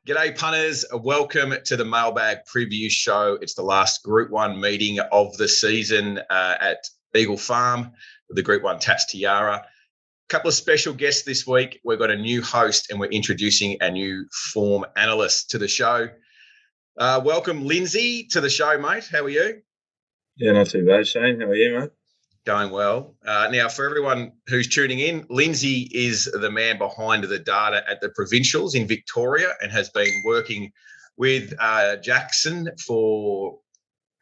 G'day punters, welcome to the Mailbag Preview Show. It's the last Group 1 meeting of the season at Eagle Farm with the Group 1 Tatt Tiara. A couple of special guests this week. We've got a new host and we're introducing a new form analyst to the show. Welcome Lindsay to the show, mate. How are you? Yeah, not too bad, Shane. How are you, mate? Going well. Now, for everyone who's tuning in, Lindsay is the man behind the data at the Provincials in Victoria and has been working with Jackson for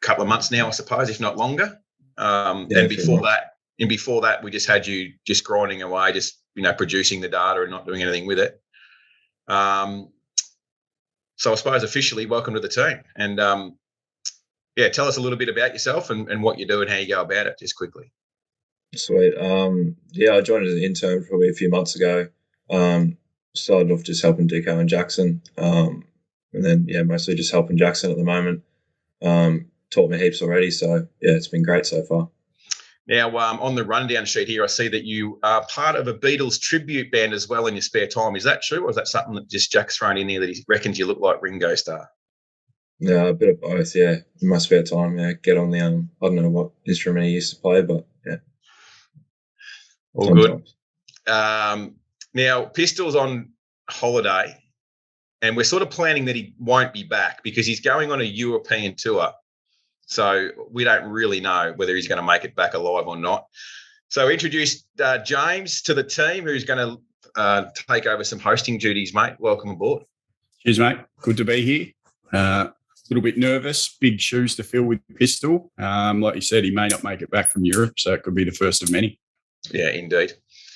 a couple of months now, I suppose, if not longer. And before that, we just had you just grinding away, just producing the data and not doing anything with it. So I suppose officially, welcome to the team. And tell us a little bit about yourself and what you do and how you go about it, just quickly. Sweet. I joined as an intern probably a few months ago. Started off just helping Dico and Jackson. And then, mostly just helping Jackson at the moment. Taught me heaps already. So, it's been great so far. Now, on the rundown sheet here, I see that you are part of a Beatles tribute band as well in your spare time. Is that true, or is that something that just Jack's thrown in there that he reckons you look like Ringo Starr? Yeah, a bit of both, In my spare time, get on the, I don't know what instrument he used to play, but, All sometimes. Good. Now, Pistol's on holiday, and we're sort of planning that he won't be back because he's going on a European tour. So we don't really know whether he's going to make it back alive or not. So introduced James to the team, who's going to take over some hosting duties, mate. Welcome aboard. Cheers, mate. Good to be here. A little bit nervous, big shoes to fill with Pistol. Like you said, he may not make it back from Europe, so it could be the first of many. Yeah, indeed.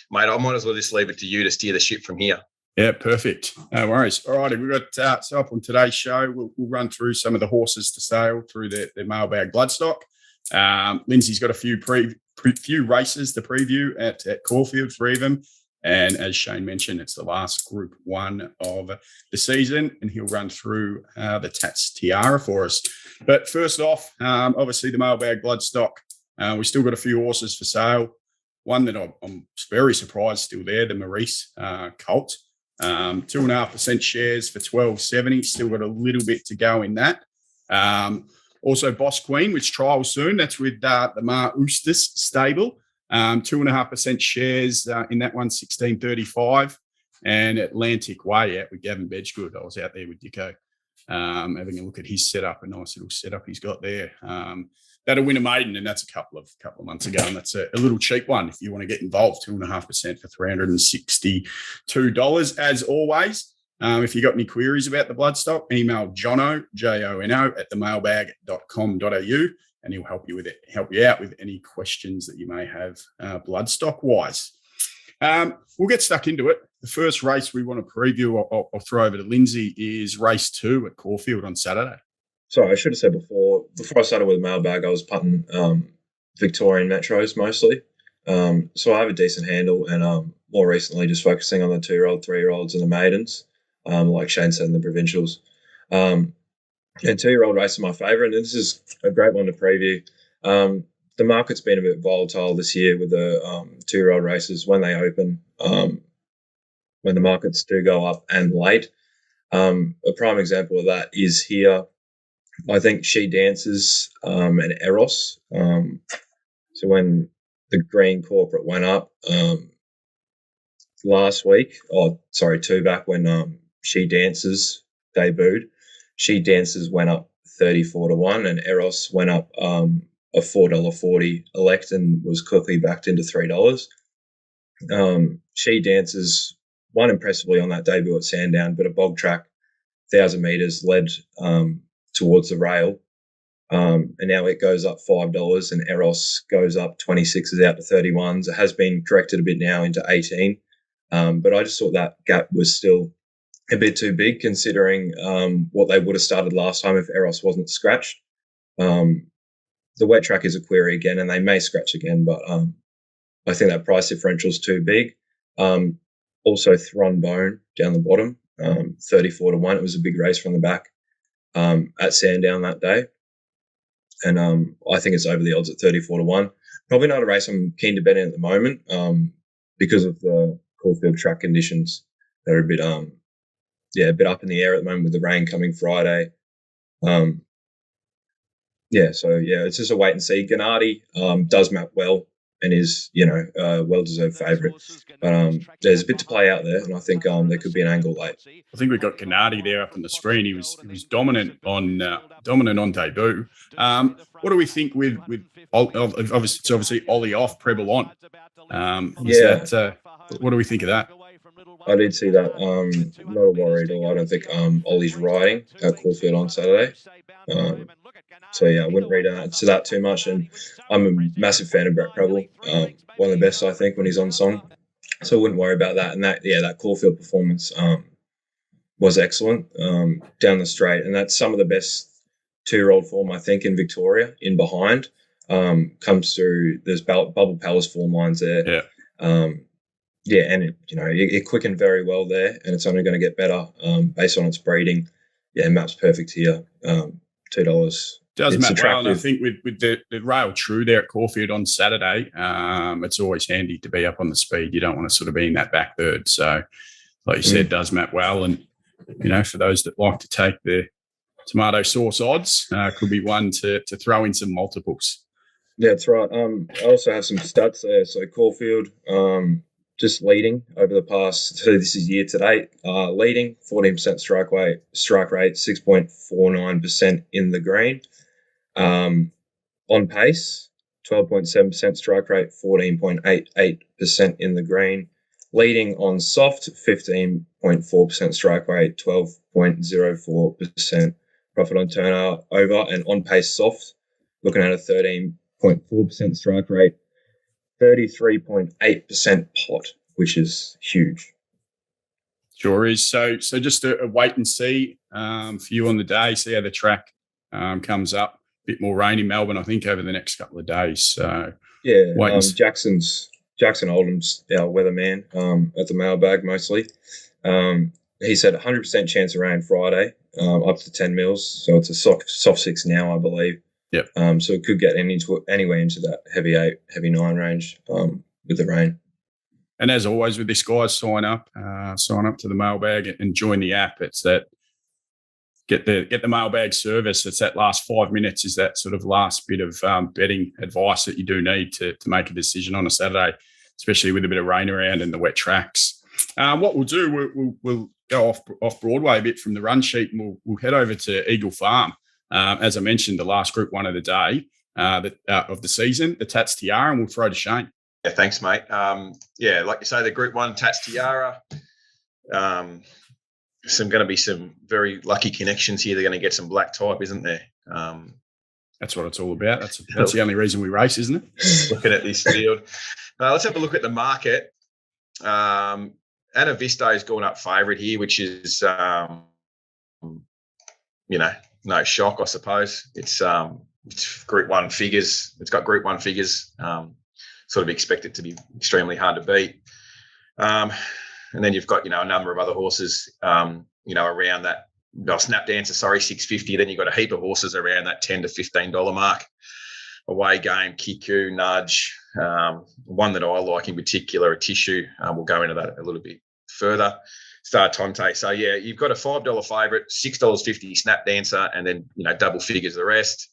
Mate, I might as well just leave it to you to steer the ship from here. Yeah, perfect. No worries. All righty, we've got so up on today's show, we'll run through some of the horses to sale through their mailbag bloodstock. Lindsay's got a few races to preview at Caulfield, 3 of them. And as Shane mentioned, it's the last Group 1 of the season, and he'll run through the Tatt's Tiara for us. But first off, obviously the mailbag bloodstock. We've still got a few horses for sale. One that I'm very surprised still there, the Maurice Colt. 2.5% shares for $12.70. Still got a little bit to go in that. Also Boss Queen, which trials soon. That's with the Mar Oostis stable. 2.5% shares in that one, $16.35. And Atlantic Way out with Gavin Bedgegood. I was out there with Dico having a look at his setup, a nice little setup he's got there. That'll win a maiden, and that's a couple of months ago, and that's a little cheap one if you want to get involved. 2.5% for $362. As always, if you got any queries about the bloodstock, email Jono, Jono at themailbag.com.au, and he'll help you out with any questions that you may have bloodstock wise. We'll get stuck into it. The first race we want to preview, I'll throw over to Lindsay, is race 2 at Caulfield on Saturday. Sorry, I should have said before I started with mailbag, I was punting Victorian metros mostly. So I have a decent handle, and more recently just focusing on the 2-year-old, 3-year-olds and the maidens, like Shane said in the provincials. And 2-year-old race is my favourite, and this is a great one to preview. The market's been a bit volatile this year with the 2-year-old races when they open, when the markets do go up and late. A prime example of that is here. I think She Dances and Eros. So when the green corporate went up last week, 2 back when She Dances debuted, She Dances went up 34-1 and Eros went up a $4.40 elect and was quickly backed into $3. She Dances won impressively on that debut at Sandown, but a bog track, 1,000 metres led towards the rail. And now it goes up $5 and Eros goes up 26s out to 31s. It has been corrected a bit now into 18. But I just thought that gap was still a bit too big considering what they would have started last time if Eros wasn't scratched. The wet track is a query again, and they may scratch again, but I think that price differential is too big. Also, Thron Bone down the bottom, 34-1. It was a big race from the back at Sandown that day. And I think it's over the odds at 34-1. Probably not a race I'm keen to bet in at the moment because of the Caulfield track conditions that are a bit a bit up in the air at the moment with the rain coming Friday. It's just a wait and see. Gennady does map well and is, well-deserved favourite. But there's a bit to play out there, and I think there could be an angle late. I think we've got Gennady there up on the screen. He was dominant on debut. What do we think with obviously Ollie off, Preble on? What do we think of that? I did see that. Not a worry at all. I don't think Ollie's riding at Caulfield on Saturday. I wouldn't read into that too much. And I'm a massive fan of Brett Preble. One of the best, I think, when he's on song. So I wouldn't worry about that. And that Caulfield performance was excellent down the straight. And that's some of the best 2-year-old form, I think, in Victoria, in behind. Comes through, there's Bubble Palace form lines there. Yeah. And it quickened very well there, and it's only going to get better based on its breeding. Yeah, maps perfect here. $2. Does map well, and I think with the rail true there at Caulfield on Saturday, it's always handy to be up on the speed. You don't want to sort of be in that back third. So, like you said, does map well, and for those that like to take the tomato sauce odds, could be one to throw in some multiples. Yeah, that's right. I also have some stats there. So Caulfield, just leading over the past, so this is year to date, leading 14% strike rate, 6.49% in the green. On pace, 12.7% strike rate, 14.88% in the green. Leading on soft, 15.4% strike rate, 12.04% profit on turnover, and on pace soft, looking at a 13.4% strike rate, 33.8% pot, which is huge. Sure is. So just a wait and see for you on the day, see how the track comes up. A bit more rain in Melbourne, I think, over the next couple of days. So Jackson Oldham's our weatherman at the mailbag mostly. He said 100% chance of rain Friday, up to 10 mils. So it's a soft 6 now, I believe. Yep. So it could get anywhere into that heavy 8, heavy 9 range with the rain. And as always with this, guys, sign up to the mailbag and join the app. It's that get the mailbag service. It's that last 5 minutes is that sort of last bit of betting advice that you do need to make a decision on a Saturday, especially with a bit of rain around and the wet tracks. What we'll do, we'll go off Broadway a bit from the run sheet, and we'll head over to Eagle Farm. As I mentioned, the last Group 1 of the day of the season, the Tatt's Tiara, and we'll throw to Shane. Yeah, thanks, mate. Like you say, the Group 1 Tatt's Tiara. Going to be some very lucky connections here. They're going to get some black type, isn't there? That's what it's all about. That's the only reason we race, isn't it? Looking at this field. Let's have a look at the market. Ana Vista is going up favourite here, which is, no shock, I suppose. It's Group 1 figures. It's got Group 1 figures. Sort of expect it to be extremely hard to beat. And then you've got, a number of other horses, around that. Snap Dancer, 650. Then you've got a heap of horses around that $10 to $15 mark. Away Game, Kiku, Nudge. One that I like in particular, a Tissue. We'll go into that a little bit further. Star Tonte. So, you've got a $5 favourite, $6.50 Snap Dancer, and then, double figures the rest.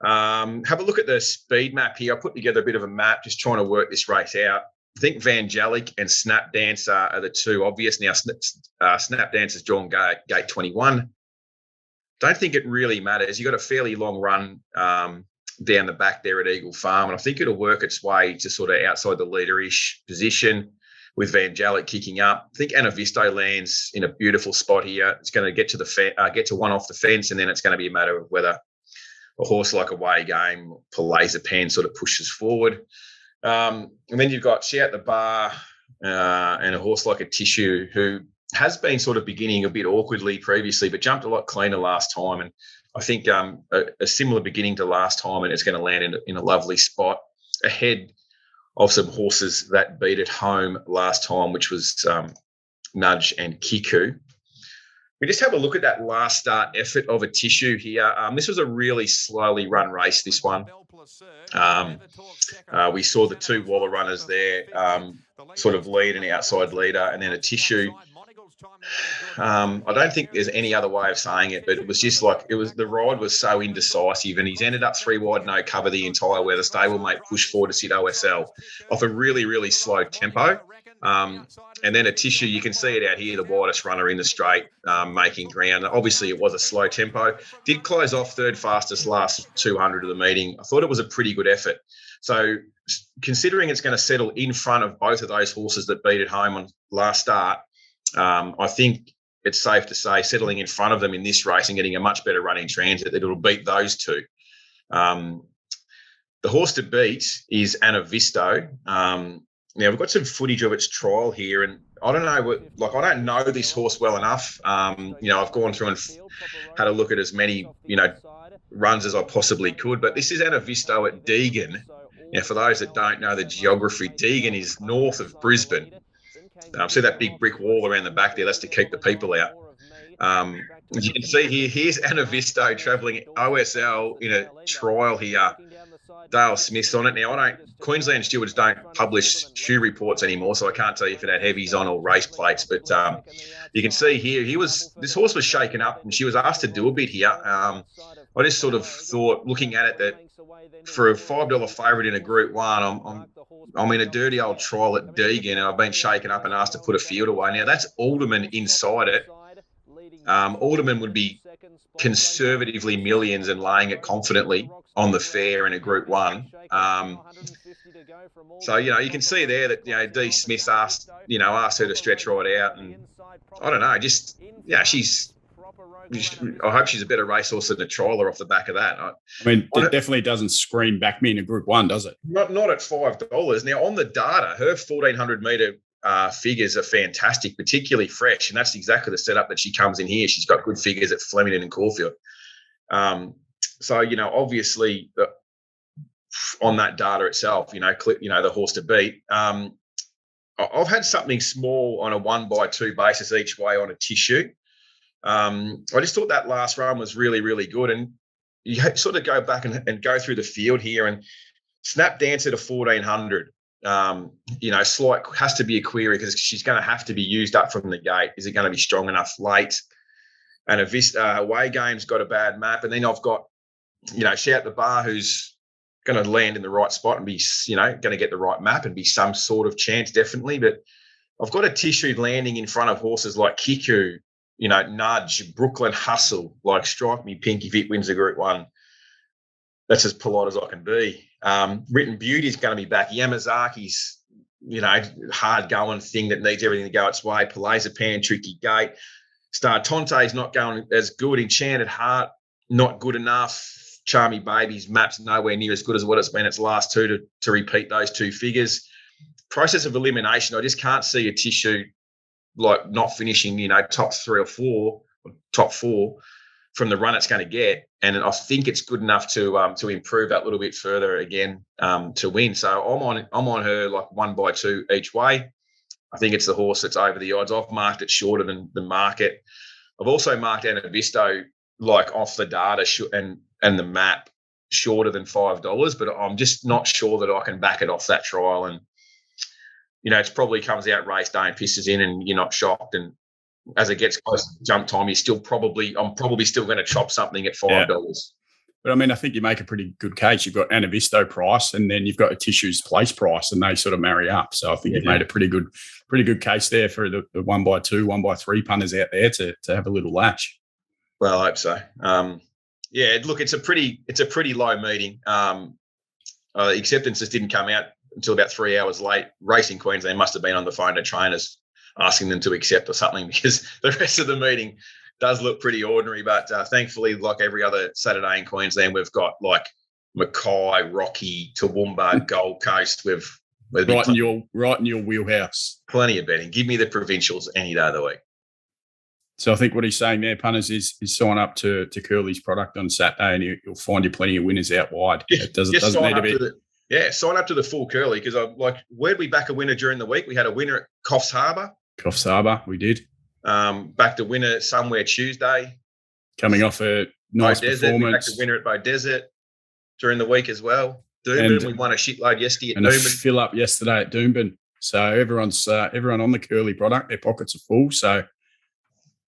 Have a look at the speed map here. I put together a bit of a map, just trying to work this race out. I think Vangelic and Snap Dancer are the two obvious. Now, Snap Dancer's drawn gate 21. Don't think it really matters. You've got a fairly long run down the back there at Eagle Farm, and I think it'll work its way to sort of outside the leaderish position with Vangelic kicking up. I think Ana Vista lands in a beautiful spot here. It's going to get to get to one off the fence, and then it's going to be a matter of whether a horse like Away Game, Palazzo Pan sort of pushes forward. And then you've got Shout the Bar and a horse like a Tissue who has been sort of beginning a bit awkwardly previously, but jumped a lot cleaner last time. And I think a similar beginning to last time, and it's going to land in a lovely spot ahead of some horses that beat at home last time, which was Nudge and Kiku. We just have a look at that last start effort of a Tissue here. This was a really slowly run race, this one. We saw the two Waller runners there, sort of lead and outside leader, and then a Tissue I don't think there's any other way of saying it, but it was just like the ride was so indecisive, and he's ended up 3 wide no cover the entire where the stablemate pushed forward to sit OSL off a really, really slow tempo. And then a tissue, you can see it out here, the widest runner in the straight, making ground. Obviously, it was a slow tempo. Did close off third fastest last 200 of the meeting. I thought it was a pretty good effort. So considering it's going to settle in front of both of those horses that beat it home on last start, I think it's safe to say settling in front of them in this race and getting a much better run in transit, that it'll beat those two. The horse to beat is Anna Visto. Now, we've got some footage of its trial here, and I don't know I don't know this horse well enough. I've gone through and had a look at as many, runs as I possibly could, but this is Anna Visto at Deagon. Now, for those that don't know the geography, Deagon is north of Brisbane. See that big brick wall around the back there? That's to keep the people out. As you can see here, here's Anna Visto travelling OSL in a trial here. Dale Smith's on it. Now, Queensland stewards don't publish shoe reports anymore, so I can't tell you if it had heavies on or race plates. But you can see here, this horse was shaken up, and she was asked to do a bit here. I just sort of thought, looking at it, that for a $5 favourite in a Group 1, I'm in a dirty old trial at Deagon, and I've been shaken up and asked to put a field away. Now, that's Alderman inside it. Alderman would be conservatively millions and laying it confidently on the fair in a Group 1. So, you can see there that, Dee Smith asked her to stretch right out. And I don't know, I hope she's a better racehorse than a trialer off the back of that. It definitely doesn't scream back me in a Group 1, does it? Not at $5. Now, on the data, her 1,400-metre figures are fantastic, particularly fresh, and that's exactly the setup that she comes in here. She's got good figures at Flemington and Caulfield. So, obviously, on that data itself, the horse to beat. I've had something small on a 1x2 basis each way on a tissue. I just thought that last run was really, really good. And you sort of go back and go through the field here, and Snap Dancer to 1,400. Slight has to be a query because she's going to have to be used up from the gate. Is it going to be strong enough late? And Away Game's got a bad map. And then I've got, Shout the Bar, who's going to land in the right spot and be, going to get the right map and be some sort of chance, definitely. But I've got a tissue landing in front of horses like Kiku, Nudge, Brooklyn Hustle, like Strike Me Pink if it wins a Group 1. That's as polite as I can be. Written Beauty's going to be back. Yamazaki's, hard-going thing that needs everything to go its way. Palazzo Tricky Gate. Star Tonte's not going as good. Enchanted Heart, not good enough. Charmy Baby's map's nowhere near as good as what it's been its last two to repeat those two figures. Process of elimination, I just can't see a tissue like not finishing, top 3 or 4, or top 4 from the run it's going to get. And I think it's good enough to improve that little bit further again to win. So I'm on her like 1x2 each way. I think it's the horse that's over the odds. I've marked it shorter than the market. I've also marked Anna Visto like off the data and the map shorter than $5, but I'm just not sure that I can back it off that trial. And it probably comes out race day and pisses in, and you're not shocked. And as it gets close to jump time, I'm probably still going to chop something at $5. Yeah. But I think you make a pretty good case. You've got Anna Visto price, and then you've got a Tissue's place price, and they sort of marry up. So I think you've made a pretty good case there for the 1x2, 1x3 punters out there to have a little lash. Well, I hope so. Look, it's a pretty low meeting. Acceptances didn't come out until about 3 hours late. Racing Queensland must have been on the phone to trainers asking them to accept or something, because the rest of the meeting does look pretty ordinary. But thankfully, like every other Saturday in Queensland, we've got like Mackay, Rocky, Toowoomba, Gold Coast. Right in your wheelhouse. Plenty of betting. Give me the provincials any day of the week. So I think what he's saying there, punters, is sign up to Curly's product on Saturday, and you'll find you plenty of winners out wide. It doesn't need to be. Sign up to the full Curly, because where'd we back a winner during the week? We had a winner at Coffs Harbour. Coffs Harbour, we did. Backed a winner somewhere Tuesday. Coming off a nice performance. We backed a winner at Bow Desert during the week as well. Doomben, we won a shitload yesterday at Doomben. And a fill up yesterday at Doomben. So everyone on the Curly product, their pockets are full. So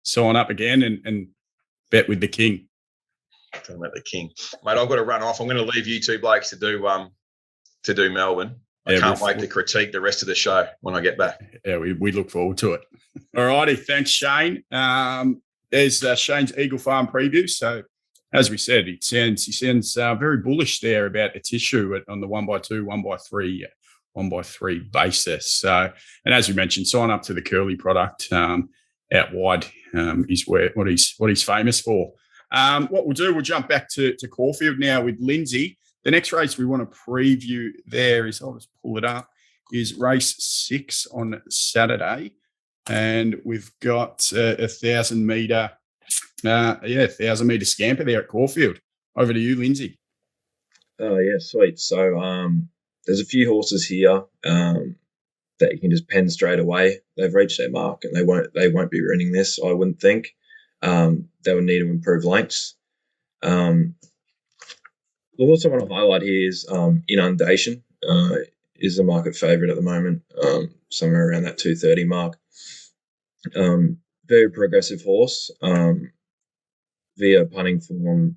sign up again and bet with the king. Talking about the king, mate. I've got to run off. I'm going to leave you two blokes to do Melbourne. I can't wait to critique the rest of the show when I get back. Yeah, we look forward to it. All righty, thanks, Shane. There's Shane's Eagle Farm preview. So, as we said, he sounds very bullish there about a tissue on the 1x2, 1x3 basis. So, and as we mentioned, sign up to the Curly product out wide is what he's famous for. What we'll do, we'll jump back to Caulfield now with Lindsay. The next race we want to preview there is, I'll just pull it up, is race 6 on Saturday. And we've got a 1,000 metre, 1,000 metre scamper there at Caulfield. Over to you, Lindsay. Oh, yeah, sweet. So there's a few horses here that you can just pen straight away. They've reached their mark and they won't be running this, I wouldn't think. They would need to improve lengths. The horse I want to highlight here is Inundation. Is the market favourite at the moment, somewhere around that 230 mark. Very progressive horse. Via punting form,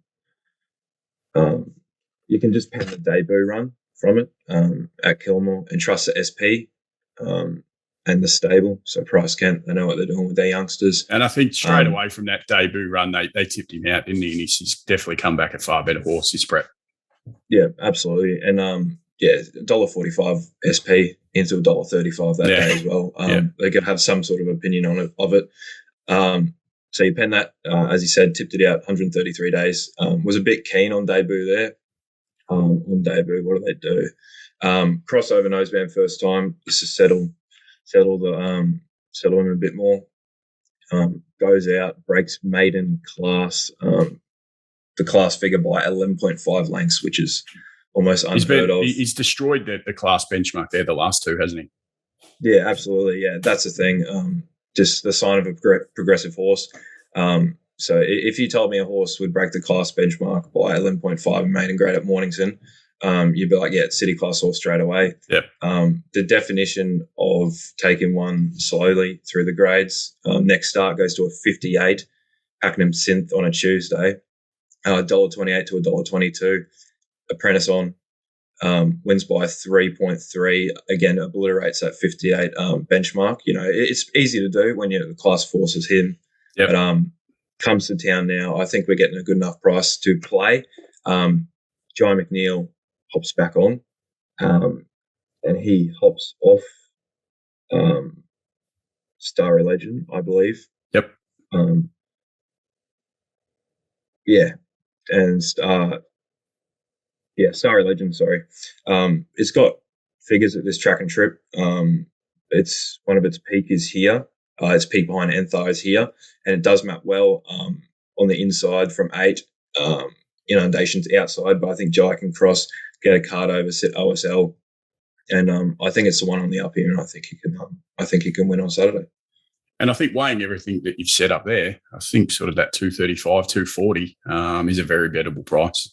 you can just pen the debut run from it at Kilmore and trust the SP and the stable. So Price Kent, they know what they're doing with their youngsters. And I think straight away from that debut run, they tipped him out, didn't he? And he's definitely come back a far better horse, this Brett. Yeah, absolutely. And $1.45 SP into $1.35 that day as well. They could have some sort of opinion of it. So you pen that, as you said, tipped it out 133 days. Was a bit keen on debut there. On debut, what do they do? Crossover noseband first time, just to settle him a bit more. Goes out, breaks maiden class. The class figure by 11.5 lengths, which is almost unheard of. He's destroyed the class benchmark there, the last two, hasn't he? Yeah, absolutely. Yeah, that's the thing. Just the sign of a progressive horse. So if you told me a horse would break the class benchmark by 11.5 and maiden grade at Mornington, you'd be like, yeah, it's city class horse straight away. Yep. The definition of taking one slowly through the grades, next start goes to a 58, Pakenham Synth on a Tuesday. $1.28 to $1.22. Apprentice on wins by 3.3. Again, obliterates that 58 benchmark. You know, it's easy to do when the class forces him. Yep. But comes to town now. I think we're getting a good enough price to play. Jai McNeil hops back on, and he hops off Starry Legend, I believe. Yep. Yeah. And Starry Legend, sorry. It's got figures at this track and trip. It's one of its peak is here. Its peak behind Enthar is here, and it does map well on the inside from 8. Inundations outside, but I think Jai can cross, get a card over, sit OSL, and I think it's the one on the up here, and I think he can win on Saturday. And I think weighing everything that you've set up there, I think sort of that 235, 240 is a very bettable price.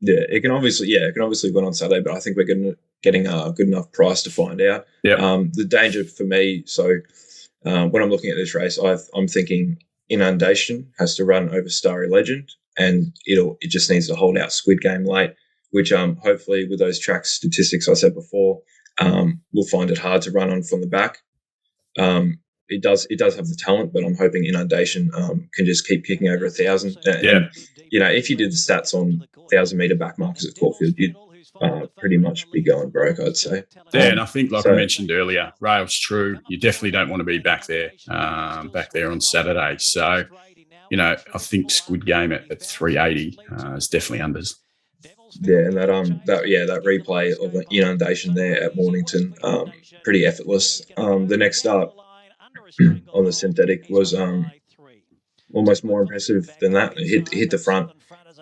Yeah, it can obviously win on Saturday, but I think we're getting a good enough price to find out. Yep. The danger for me, so when I'm looking at this race, I'm thinking Inundation has to run over Starry Legend, and it just needs to hold out Squid Game late, which hopefully with those track statistics I said before, we'll find it hard to run on from the back. It does have the talent, but I'm hoping Inundation can just keep kicking over 1,000. And, if you did the stats on 1,000-metre back markers at Caulfield, you'd pretty much be going broke, I'd say. Yeah, and I think, like I mentioned earlier, rail's true. You definitely don't want to be back there on Saturday. So, I think Squid Game at 380 is definitely unders. Yeah, and that replay of the Inundation there at Mornington, pretty effortless. The next start on the synthetic was almost more impressive than that. It hit the front,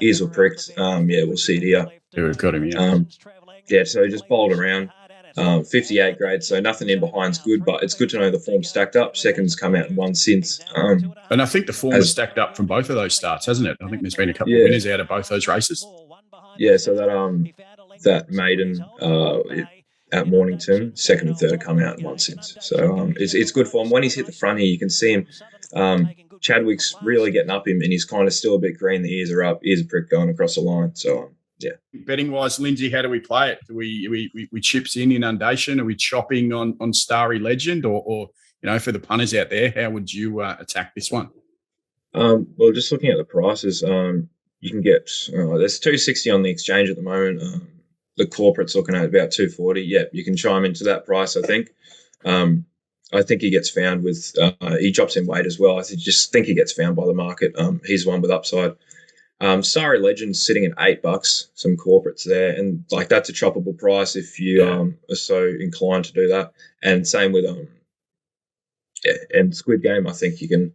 ears were pricked. We'll see it here. Yeah, we've got him here. So he just bowled around. 58 grade, so nothing in behind's good, but it's good to know the form stacked up. Second's come out and won since. And I think the form has stacked up from both of those starts, hasn't it? I think there's been a couple of winners out of both those races. Yeah, so that maiden, at Mornington. Second and third have come out in one since. So it's good form. When he's hit the front here, you can see him. Chadwick's really getting up him, and he's kind of still a bit green. The ears are up, ears are pricked going across the line. So, yeah. Betting wise, Lindsay, how do we play it? Do we chips in inundation? Are we chopping on Starry Legend, or for the punters out there, how would you attack this one? Well, just looking at the prices, you can get there's $260 on the exchange at the moment. The corporate's looking at about $240. Yeah, you can chime into that price. I think. I think he gets found with he drops in weight as well. I just think he gets found by the market. He's one with upside. Starry Legend's sitting at $8. Some corporates there, and like that's a choppable price if you are so inclined to do that. And same with and Squid Game. I think you can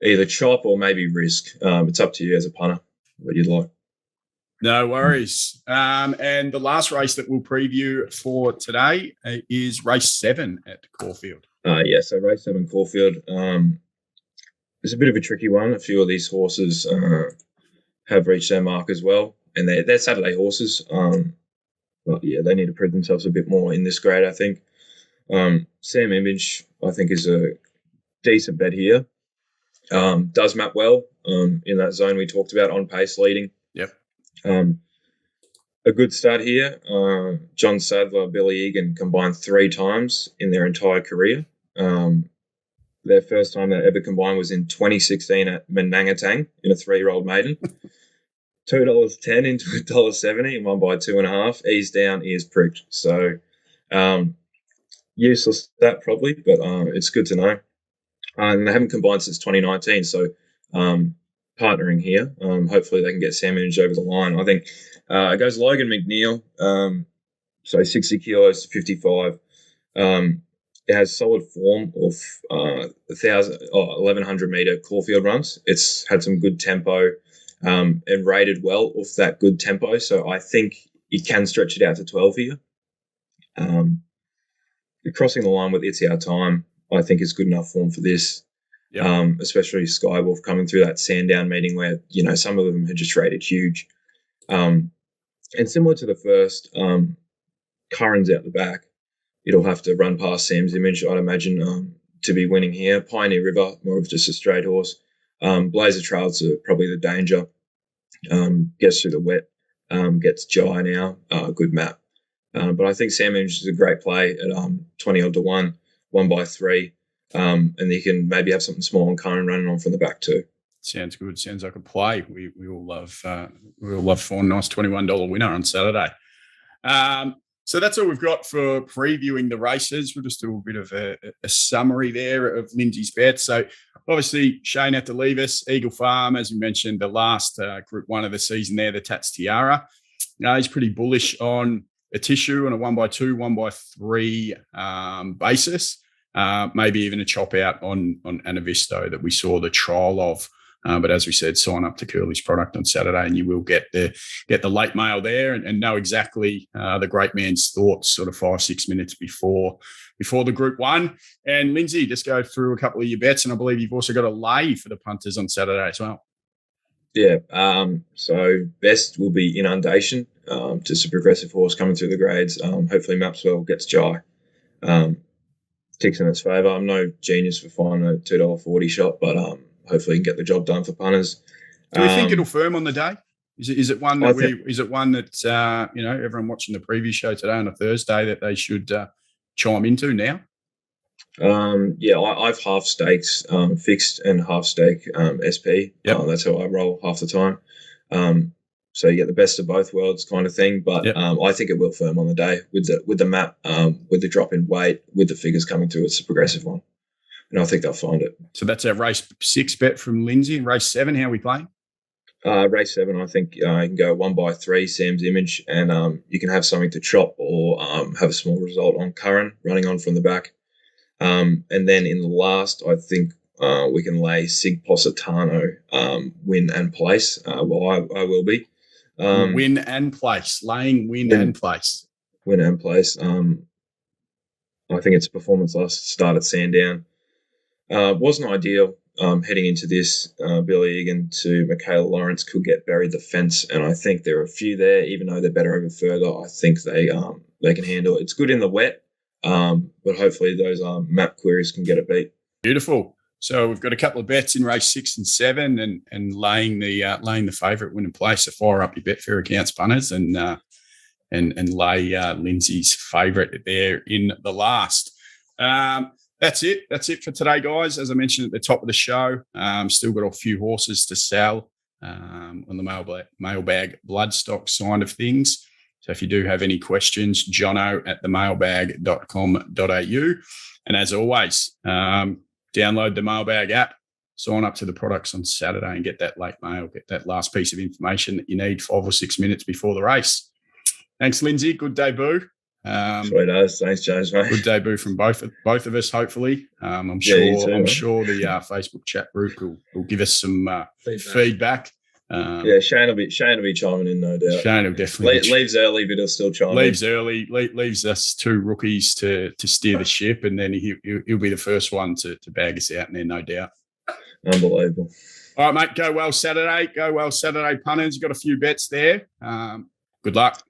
either chop or maybe risk. It's up to you as a punter what you'd like. No worries. And the last race that we'll preview for today is race 7 at Caulfield. So race 7 Caulfield. It's a bit of a tricky one. A few of these horses have reached their mark as well, and they're Saturday horses. But yeah, they need to prove themselves a bit more in this grade, I think. Sam Image, I think, is a decent bet here. Does map well in that zone we talked about, on pace leading. Yep. A good start here. John Sadler, Billy Egan combined 3 times in their entire career. Their first time they ever combined was in 2016 at Menangatang in a 3-year-old maiden. $2.10 into $1.70 and won by 2.5. Ease down, ears pricked. So useless stat probably, but it's good to know. And they haven't combined since 2019, so partnering here. Hopefully they can get Sam Image over the line. I think it goes Logan McNeil, so 60 kilos to 55. It has solid form of 1,100 metre Caulfield runs. It's had some good tempo and rated well off that good tempo, so I think it can stretch it out to 12 here. Crossing the line with It's Our Time, I think is good enough form for this. Yep. Especially Skywolf coming through that Sandown meeting where, some of them had just rated huge. And similar to the first, Curran's out the back. It'll have to run past Sam's Image, I'd imagine, to be winning here. Pioneer River, more of just a straight horse. Blazer Trails are probably the danger. Gets through the wet, gets Jai now, good map. But I think Sam Image is a great play at 20 to 1 by 3. And you can maybe have something small and Curran running on from the back too. Sounds good. Sounds like a play. We all love for a nice $21 winner on Saturday. So that's all we've got for previewing the races. We'll just do a bit of a summary there of Lindsay's bets. So obviously Shane had to leave us. Eagle Farm, as we mentioned, the last Group 1 of the season there, the Tatt's Tiara. He's pretty bullish on a tissue on a 1x2, 1x3 basis. Maybe even a chop out on Anavisto that we saw the trial of. But as we said, sign up to Curly's product on Saturday and you will get the late mail there and know exactly the great man's thoughts sort of 5-6 minutes before the Group 1. And Lindsay, just go through a couple of your bets, and I believe you've also got a lay for the punters on Saturday as well. Yeah, so best will be Inundation, just a progressive horse coming through the grades. Hopefully Mapswell gets Jai. Ticks in its favour. I'm no genius for finding a $2.40 shot, but hopefully he can get the job done for punters. Do we think it'll firm on the day? Is it one that everyone watching the preview show today on a Thursday that they should chime into now? I've half stakes fixed and half stake SP. Yep. That's how I roll half the time. So you get the best of both worlds kind of thing. But yep. I think it will firm on the day with the map, with the drop in weight, with the figures coming through. It's a progressive one. And I think they'll find it. So that's our race 6 bet from Lindsay. And race 7, how are we playing? Race 7, I think you can go 1x3, Sam's Image, and you can have something to chop or have a small result on Curran running on from the back. And then in the last, I think we can lay Sig Positano, win and place. I will be. Win and place. Laying win and place. Win and place. I think its performance last start at Sandown wasn't ideal. Heading into this, Billy Egan to Michaela Lawrence could get buried the fence, and I think there are a few there, even though they're better over further. I think they they can handle it. It's good in the wet, but hopefully those map queries can get it beat. Beautiful. So we've got a couple of bets in race 6 and 7, and laying the favourite winning place. So fire up your Betfair accounts, punters, and lay Lindsay's favourite there in the last. That's it. That's it for today, guys. As I mentioned at the top of the show, still got a few horses to sell on the mailbag bloodstock side of things. So if you do have any questions, jono@themailbag.com.au. And as always, download the Mailbag app, sign up to the products on Saturday and get that late mail, get that last piece of information that you need 5 or 6 minutes before the race. Thanks, Lindsay. Good debut. Sweet as. Thanks, James, mate. Good debut from both of us, hopefully. I'm sure the Facebook chat group will give us some feedback. Shane will be chiming in, no doubt. Shane will definitely leaves early, but he'll still chime in. Leaves us 2 rookies to steer the ship, and then he'll be the first one to bag us out in there, no doubt. Unbelievable. All right, mate. Go well Saturday, punters. You've got a few bets there. Good luck.